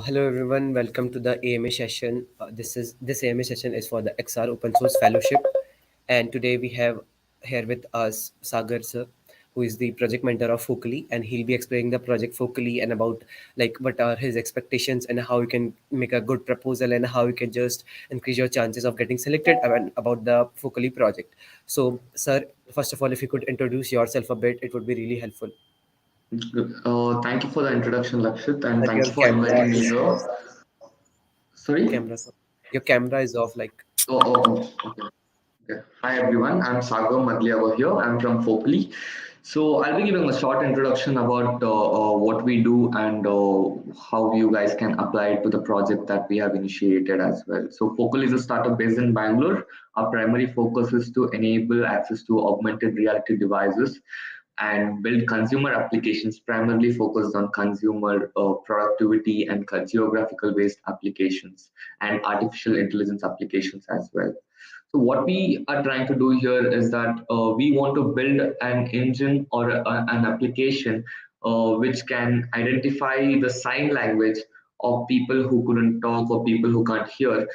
Hello everyone, welcome to the AMA session. This AMA session is for the XR Open Source Fellowship, and today we have here with us Sagar sir, who is the project mentor of Focally, and he'll be explaining the project Focally and about like what are his expectations and how you can make a good proposal and how you can just increase your chances of getting selected and about the Focally project. So, sir, first of all, if you could introduce yourself a bit, it would be really helpful. Good. Thank you for the introduction, Lakshit, and Sir, thank your you for camera inviting me is here. off. Sorry? Camera, sir. Your camera is off. Like. Okay. Okay. Hi, everyone. I'm Sagar Madli over here. I'm from Focally. So I'll be giving a short introduction about what we do and how you guys can apply it to the project that we have initiated as well. So Focal is a startup based in Bangalore. Our primary focus is to enable access to augmented reality devices and build consumer applications primarily focused on consumer productivity and geographical based applications and artificial intelligence applications as well. So what we are trying to do here is that we want to build an engine or an application which can identify the sign language of people who couldn't talk or people who can't hear,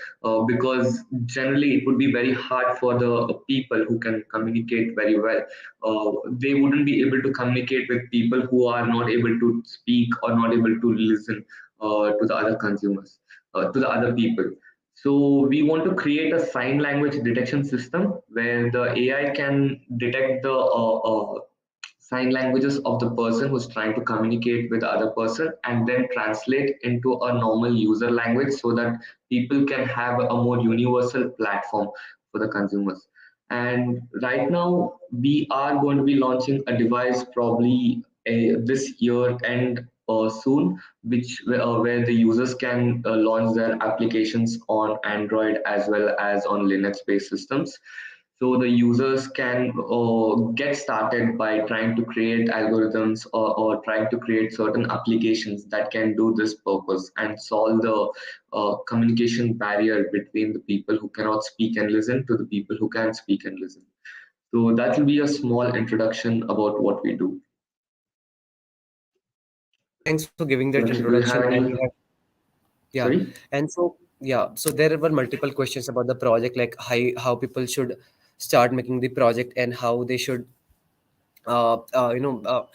because generally it would be very hard for the people who can communicate very well. They wouldn't be able to communicate with people who are not able to speak or not able to listen to the other consumers, to the other people. So we want to create a sign language detection system where the AI can detect the sign languages of the person who's trying to communicate with the other person and then translate into a normal user language so that people can have a more universal platform for the consumers. And right now, we are going to be launching a device probably this year and soon, where the users can launch their applications on Android as well as on Linux-based systems. So the users can get started by trying to create algorithms or trying to create certain applications that can do this purpose and solve the communication barrier between the people who cannot speak and listen to the people who can speak and listen. So that will be a small introduction about what we do. Thanks for giving that Lakshit, do you introduction. have And any? we have, yeah, Sorry? and so yeah, so there were multiple questions about the project, like how people should start making the project and how they should, uh, uh you know, uh,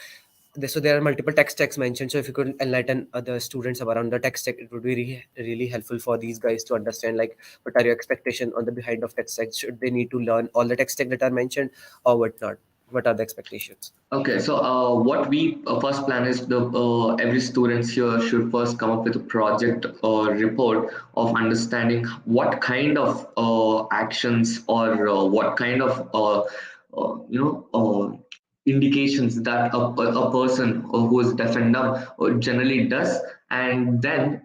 so there are multiple tech stacks mentioned. So if you could enlighten other students around the tech stack, it would be really helpful for these guys to understand like what are your expectation on the behind of tech stack. Should they need to learn all the tech stack that are mentioned or what not? What are the expectations? Okay, so what we first plan is the every students here should first come up with a project report of understanding what kind of actions or what kind of indications that a person who is deaf and dumb generally does, and then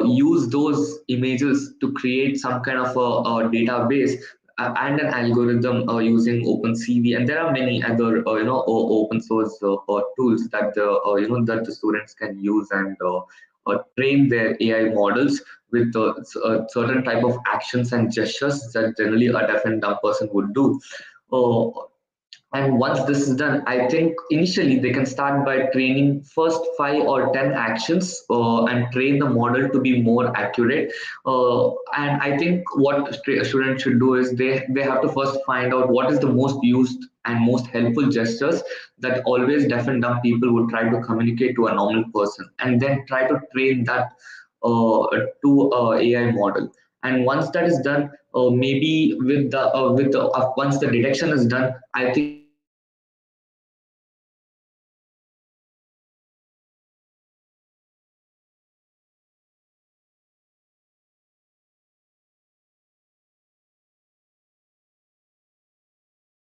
use those images to create some kind of a database and an algorithm using OpenCV, and there are many other open source tools that the that the students can use and train their AI models with certain type of actions and gestures that generally a deaf and dumb person would do. Uh, and once this is done, I think initially they can start by training first 5 or 10 actions and train the model to be more accurate. And I think what students should do is they have to first find out what is the most used and most helpful gestures that always deaf and dumb people would try to communicate to a normal person, and then try to train that to AI model. And once that is done, maybe with the once the detection is done, I think we can start creating algorithms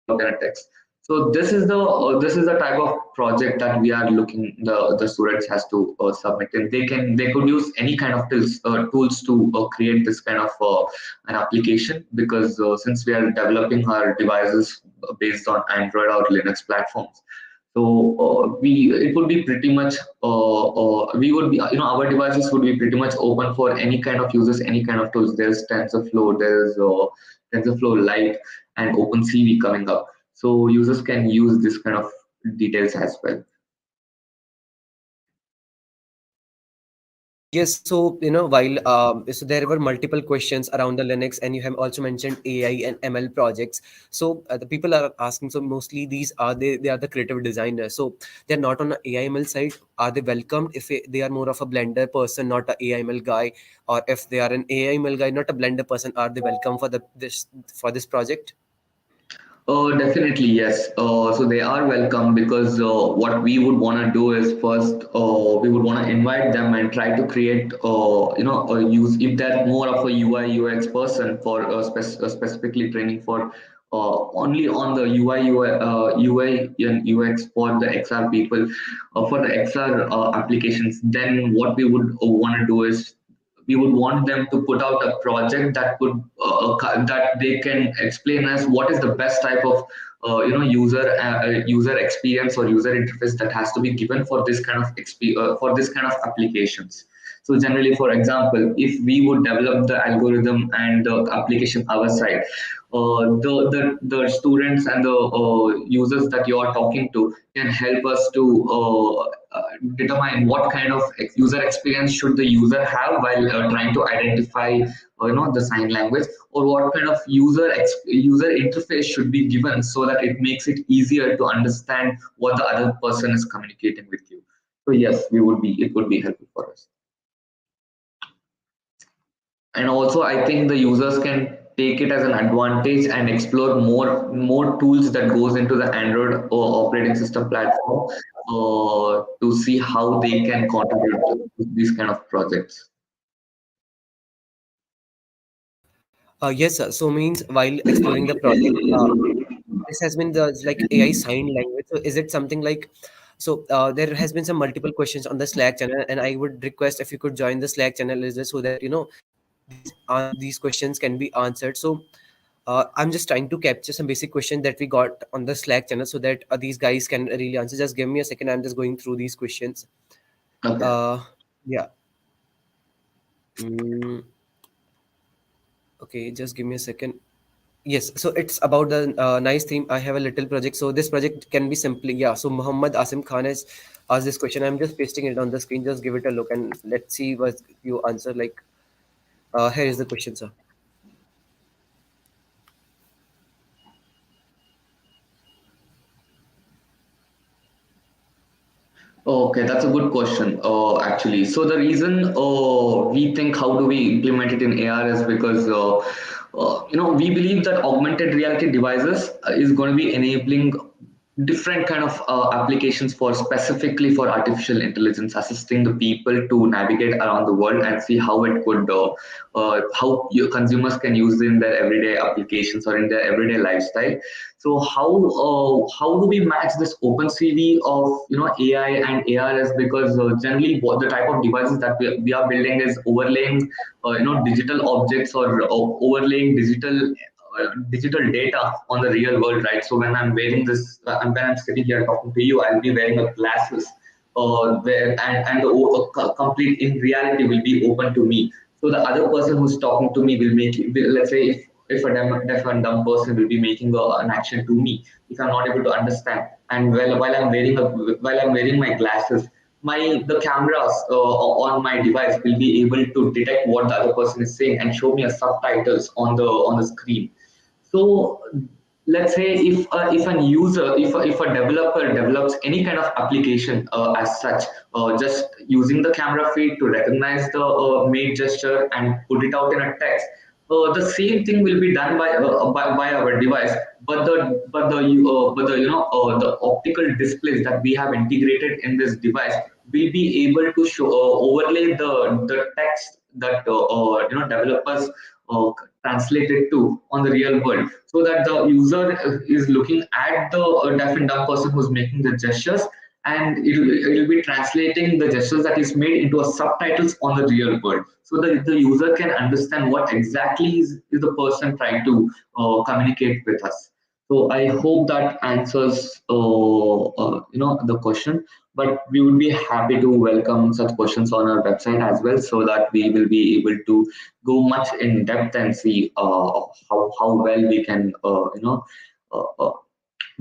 to out in a text. So this is the type of project that we are looking the students has to submit, and they could use any kind of tools to create this kind of an application, because since we are developing our devices based on Android or Linux platforms. So we it would be pretty much we would be our devices would be pretty much open for any kind of users, any kind of tools. There's TensorFlow, there's TensorFlow Lite and OpenCV coming up. So users can use this kind of details as well. Yes, so while so there were multiple questions around the Linux, and you have also mentioned AI and ML projects. So the people are asking. So mostly these are they are the creative designers. So they're not on the AI ML side. Are they welcomed if they are more of a Blender person, not a AI ML guy, or if they are an AI ML guy, not a Blender person? Are they welcome for this project? Definitely, yes. So they are welcome because what we would want to do is first we would want to invite them and try to create, a use if they're more of a UI UX person for specifically training for only on the UI and UX for the XR people, for the XR applications. Then what we would want to do is we would want them to put out a project that would that they can explain us what is the best type of user experience or user interface that has to be given for this kind of for this kind of applications. So generally, for example, if we would develop the algorithm and the application our side, the students and the users that you are talking to can help us to determine what kind of user experience should the user have while trying to identify the sign language, or what kind of user interface should be given so that it makes it easier to understand what the other person is communicating with you. So yes, we would be it would be helpful for us. And also I think the users can take it as an advantage and explore more tools that goes into the Android operating system platform to see how they can contribute to these kind of projects. Yes, sir. So means while exploring the project, this has been the like AI sign language. So is it something like so there has been some multiple questions on the Slack channel, and I would request if you could join the Slack channel as well, so that these questions can be answered. So I'm just trying to capture some basic questions that we got on the Slack channel so that these guys can really answer. Just give me a second. I'm just going through these questions. Okay. Uh, yeah. Mm, okay, just give me a second. Yes, so it's about the nice theme. I have a little project. So this project can be simply, yeah. So Muhammad Asim Khan has asked this question. I'm just pasting it on the screen. Just give it a look and let's see what you answer. Like, here is the question, sir. Okay, that's a good question, actually. So the reason we think how do we implement it in AR is because we believe that augmented reality devices is going to be enabling different kind of applications for specifically for artificial intelligence, assisting the people to navigate around the world and see how it could how your consumers can use it in their everyday applications or in their everyday lifestyle. So how do we match this OpenCV of AI and AR is because generally what the type of devices that we are building is overlaying digital objects or overlaying digital data on the real world, right? So when I'm wearing this, when I'm sitting here talking to you, I'll be wearing a glasses, and the complete in reality will be open to me. So the other person who's talking to me will make, let's say, if a deaf and dumb person will be making an action to me, if I'm not able to understand, and while I'm wearing my glasses, the cameras on my device will be able to detect what the other person is saying and show me a subtitles on the screen. So let's say if an user, if a developer develops any kind of application as such, just using the camera feed to recognize the made gesture and put it out in a text, the same thing will be done by our device, but the optical displays that we have integrated in this device will be able to show overlay the text that developers uh, translate it to on the real world, so that the user is looking at the deaf and dumb person who's making the gestures, and it'll be translating the gestures that is made into a subtitles on the real world, so that the user can understand what exactly is the person trying to communicate with us. So I hope that answers the question, but we would be happy to welcome such questions on our website as well, so that we will be able to go much in depth and see how well we can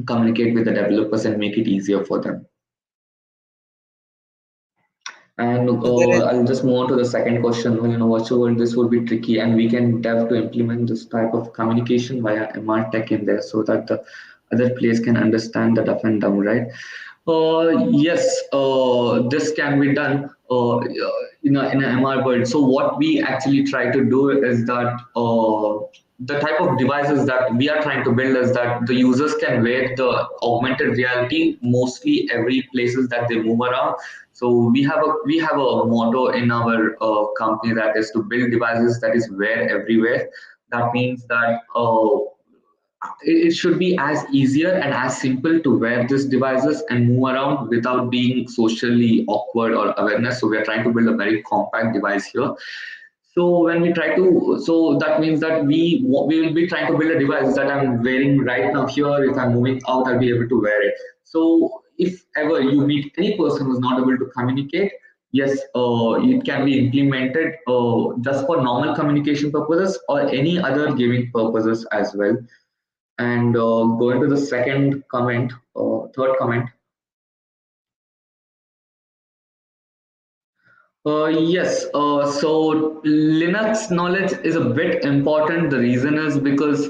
communicate with the developers and make it easier for them. And So there is I'll just move on to the second question. Virtual world, this would be tricky, and we can have to implement this type of communication via MR Tech in there so that the other players can understand the up and down, right? Yes, this can be done in an MR world. So what we actually try to do is that the type of devices that we are trying to build is that the users can wear the augmented reality mostly every places that they move around. So we have a motto in our company that is to build devices that is wear everywhere. That means that it should be as easier and as simple to wear these devices and move around without being socially awkward or awareness. So we are trying to build a very compact device here. So when we try to, so that means that we will be trying to build a device that I'm wearing right now here. If I'm moving out, I'll be able to wear it. So if ever you meet any person who's not able to communicate, yes, it can be implemented just for normal communication purposes or any other gaming purposes as well. And going to the second comment, third comment. Yes, so Linux knowledge is a bit important. The reason is because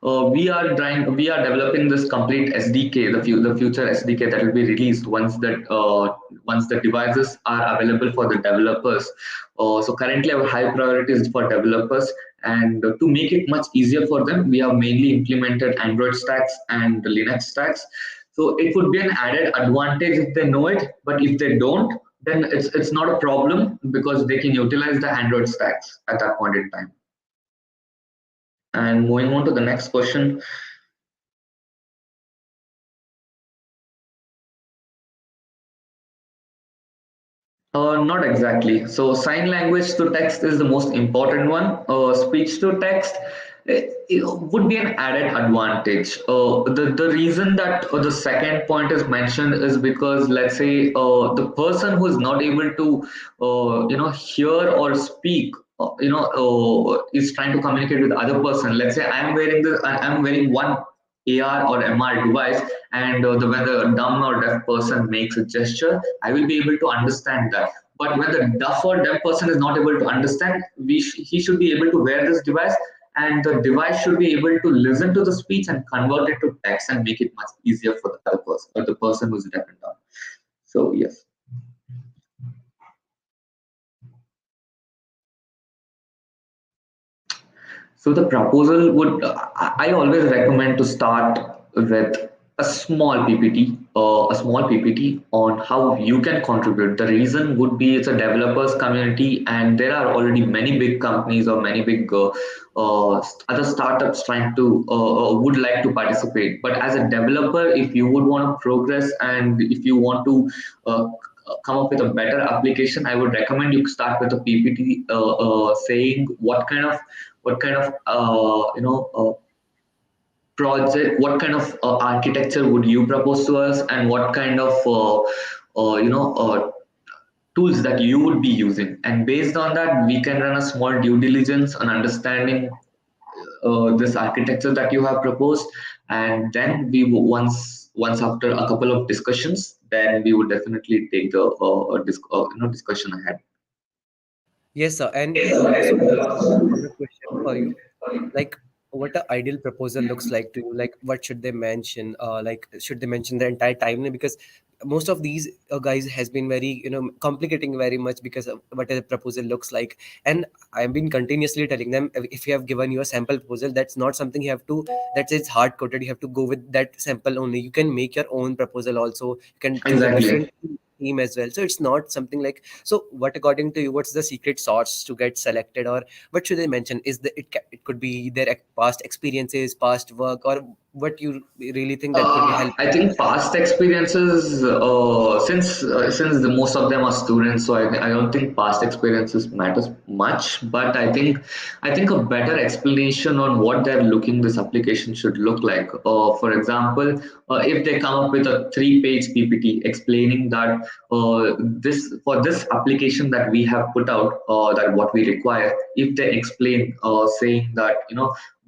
we are developing this complete SDK, the future SDK that will be released once the devices are available for the developers. So currently, our high priority is for developers, and to make it much easier for them, we have mainly implemented Android stacks and Linux stacks. So it would be an added advantage if they know it, but if they don't, then it's not a problem because they can utilize the Android stacks at that point in time. And moving on to the next question. Not exactly. So sign language to text is the most important one. Speech to text it would be an added advantage. The reason that the second point is mentioned is because let's say the person who is not able to hear or speak is trying to communicate with the other person. Let's say I'm wearing one AR or MR device, and when the dumb or deaf person makes a gesture, I will be able to understand that. But when the deaf or deaf person is not able to understand, he should be able to wear this device, and the device should be able to listen to the speech and convert it to text and make it much easier for the other person or the person who's deaf and dumb. So yes. So the proposal would, I always recommend to start with a small PPT, on how you can contribute. The reason would be it's a developers community, and there are already many big companies or many big other startups trying to would like to participate. But as a developer, if you would want to progress and if you want to come up with a better application, I would recommend you start with a PPT saying what kind of project, what kind of architecture would you propose to us, and what kind of tools that you would be using. And based on that, we can run a small due diligence on understanding this architecture that you have proposed, and then once after a couple of discussions, then we would definitely take the discussion ahead. yes, sir. And so another question for you, like what a ideal proposal looks like to you, like what should they mention, like should they mention the entire timeline, because most of these guys has been very complicating very much because of what a proposal looks like. And I've been continuously telling them, if you have given you a sample proposal, that's not something you have to, that is hard coded, you have to go with that sample only. You can make your own proposal also, you can choose a Exactly. different theme as well. So it's not something like, so what according to you, what's the secret sauce to get selected, or what should they mention? Is the it could be their past experiences, past work, or what you really think that could help? I think past experiences, since the most of them are students, so I don't think past experiences matters much. But I think a better explanation on what they're looking this application should look like. For example, if they come up with a 3-page PPT explaining that this for this application that we have put out, that what we require, if they explain saying that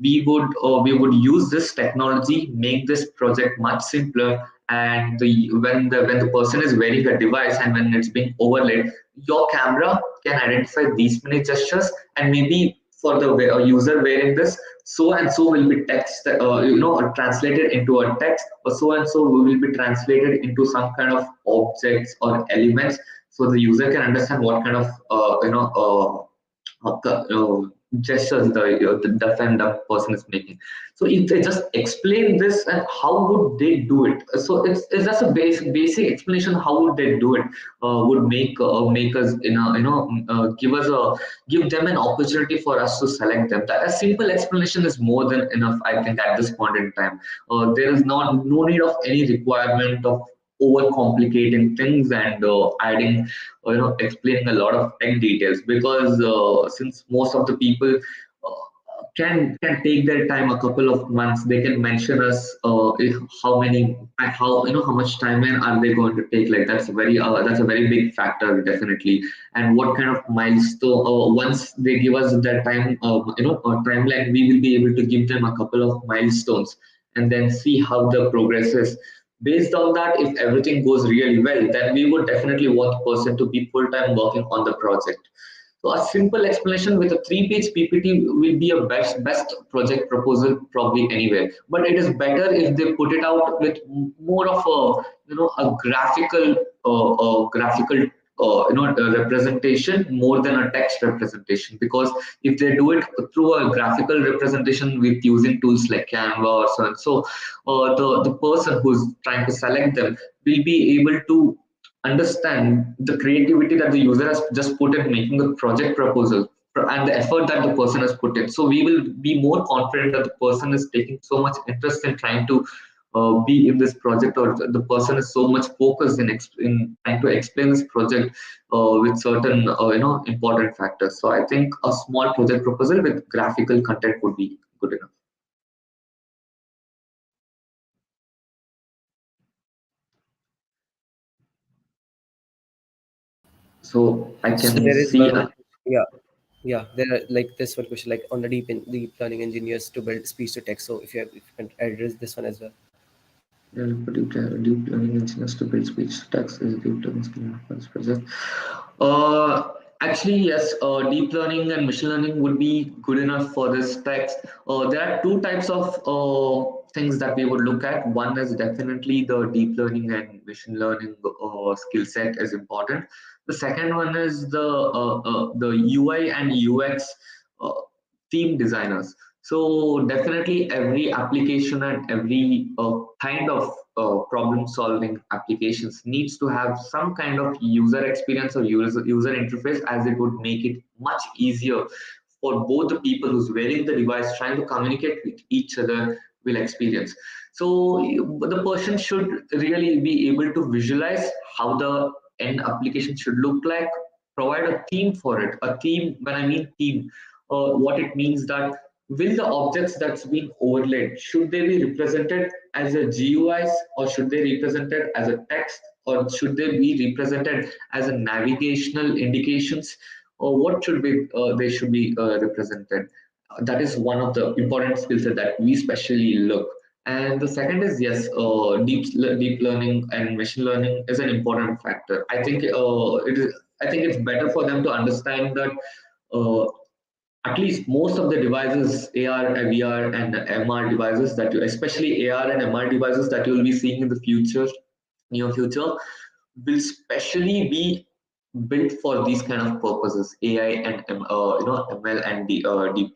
we would use this technology, make this project much simpler, and when the person is wearing a device and when it's being overlaid, your camera can identify these many gestures, and maybe for the user wearing this, so and so will be text, translated into a text, or so and so will be translated into some kind of objects or elements, so the user can understand what kind of gestures the deaf and dumb person is making. So if they just explain this, and how would they do it? So it's just a basic explanation. How would they do it? Would make us give them an opportunity for us to select them. That a simple explanation is more than enough, I think, at this point in time. There is not no need of any requirement of overcomplicating things and adding explaining a lot of tech details, because since most of the people can take their time, a couple of months, they can mention us if how many how how much time and are they going to take. Like that's a very big factor, definitely. And what kind of milestone, once they give us their time timeline, we will be able to give them a couple of milestones and then see how the progress is. Based on that, if everything goes really well, then we would definitely want the person to be full-time working on the project. So a simple explanation with a three-page PPT will be a best project proposal probably anywhere. But it is better if they put it out with more of a a graphical representation more than a text representation. Because if they do it through a graphical representation with using tools like Canva or so and so, the person who's trying to select them will be able to understand the creativity that the user has just put in making the project proposal and the effort that the person has put in. So we will be more confident that the person is taking so much interest in trying to be in this project, or the person is so much focused in trying to explain this project with certain important factors. So I think a small project proposal with graphical content would be good enough. So I So can there is see. one, yeah, yeah. There are like this one question, like on the deep learning engineers to build speech to text. So if you can address this one as well. Deep learning engineers to build speech text is deep learning skill project. Actually, yes, deep learning and machine learning would be good enough for this text. There are two types of things that we would look at. One is definitely the deep learning and machine learning skill set is important. The second one is the UI and UX uh, theme designers. So definitely every application and every kind of problem solving applications needs to have some kind of user experience or user interface, as it would make it much easier for both the people who's wearing the device trying to communicate with each other will experience. So the person should really be able to visualize how the end application should look like, provide a theme for it. A theme, when I mean theme, what it means that will the objects that's been overlaid, should they be represented as a GUIs, or should they be represented as a text, or should they be represented as a navigational indications, or what should be they should be represented? That is one of the important skills that we specially look. And the second is, yes, deep learning and machine learning is an important factor. I think it is. I think it's better for them to understand that uh, at least most of the devices, AR, VR, and MR devices that you, especially AR and MR devices that you will be seeing in the future, near future, will specially be built for these kind of purposes, AI and ML and deep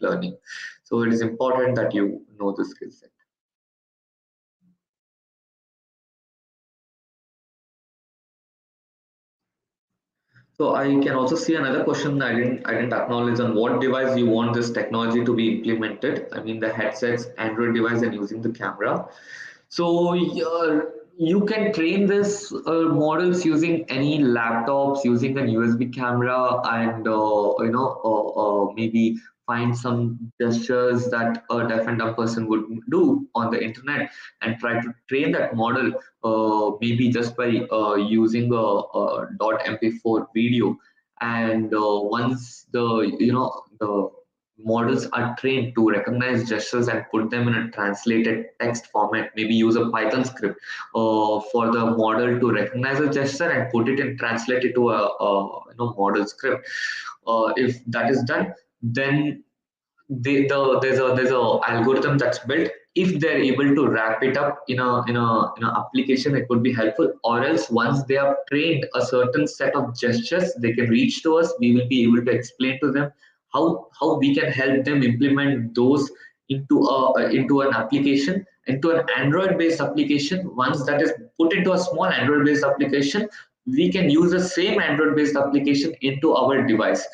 learning. So it is important that you know the skill set. So I can also see another question I didn't acknowledge, on what device you want this technology to be implemented. I mean the headsets, Android device, and using the camera. So you can train this models using any laptops, using an USB camera, and maybe find some gestures that a deaf and dumb person would do on the internet, and try to train that model, maybe just by using a .mp4 video. And once the models are trained to recognize gestures and put them in a translated text format. Maybe use a Python script for the model to recognize a gesture and put it and translate it to a model script. If that is done, then there's a algorithm that's built. If they're able to wrap it up in a application, it would be helpful. Or else, once they have trained a certain set of gestures, they can reach to us. We will be able to explain to them how we can help them implement those into an application, into an Android based application. Once that is put into a small Android based application, we can use the same Android based application into our device.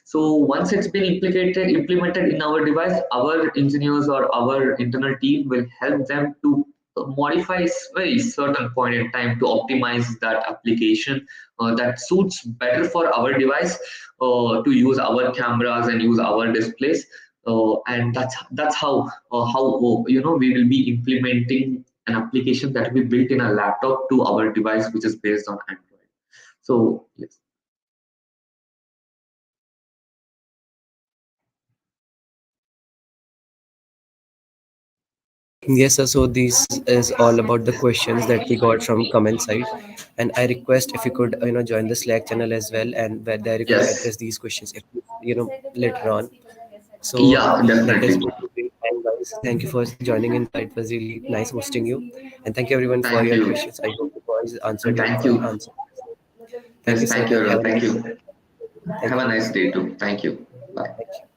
So once it's been implemented in our device, our engineers or our internal team will help them to modify very certain point in time to optimize that application that suits better for our device, to use our cameras and use our displays. And that's how we will be implementing an application that will be built in a laptop to our device, which is based on Android. So yes. Yes, sir. So this is all about the questions that we got from comment side, and I request if you could join the Slack channel as well, and where there you can Yes. address these questions if later on. So Yeah, let us definitely. go to the time, guys. Thank you for joining in. It was really nice hosting you, and thank you everyone for Thank your you. questions. I hope the boys And answered your thank you. answer. Thank Yes, you, sir. thank you, Have everyone. a Thank nice you. day. Have Thank a you. nice day too. Thank you. Bye. Thank you.